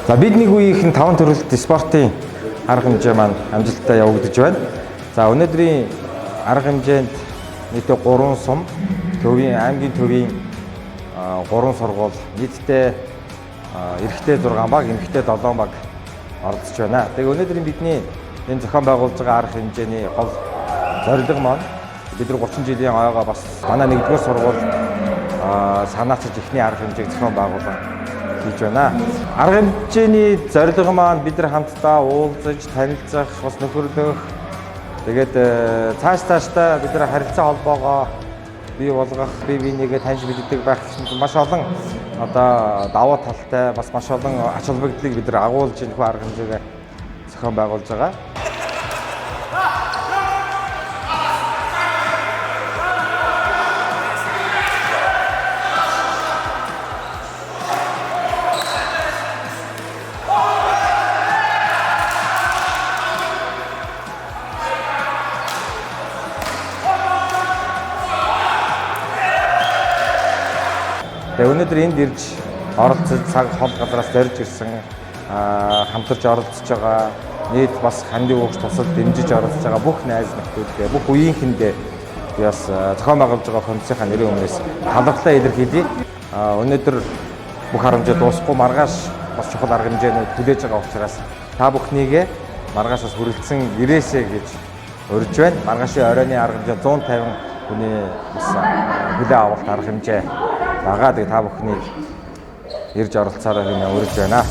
За бид нэг үеийнхэн 5 төрөлт спортын арга хэмжээ маань амжилттай явагдаж байна. За өнөөдрийн арга хэмжээнд нийтдээ 3 сум, төвийн аймгийн төвийн 3 сургууль, нийтдээ эрэгтэй 6 баг, эмэгтэй 7 баг оролцож байна. Тэгээ өнөөдрийн бидний энэ зохион байгуулж байгаа арга хэмжээний гол зорилго маань бид нар 30 жилийн ойгоо бас манай 1-р сургууль санаачилж ихний арга хэмжээг зохион байгуулан хийж байна. Арга хэмжээний зорилго маань бид нар хамтдаа уулзаж, танилцах, бас нөхөрлөх. Тэгээд цаашдаа бид нар харилцаа холбоогоо бий болгох, бие бинийгээ таньж мэддэг байх маш олон одоо давуу талтай, бас маш олон ач холбогдлыг бид нар агуулж энэ арга хэмжээгээ зохион байгуулж байгаа. Тэгээ өнөөдөр энд ирж оролцож цаг хол газраас зорж ирсэн хамтарч оролцож байгаа нийт бас хандив уугч тусалд дэмжиж оролцож байгаа бүх найз нөхдөдөө бүх үеийнхэндээ би бас зохион байгуулж байгаа комиссийнхаа нэрийн өмнөөс талархлаа илэрхийлье. Өнөөдөр бүх арга хэмжээ дуусахгүй маргааш бас чухал арга хэмжээнүүд хүлээж байгаа учраас та бүхнийгээ маргаашаас хүрэлцэн ирээсэй гэж урьж байна. Маргаашийн оройны арга хэмжээ 150 хүний бас хүлээ авалт арга хэмжээ байгаа. Тэгээ та бүхнийг ирж оролцоорой гэж урьж байна.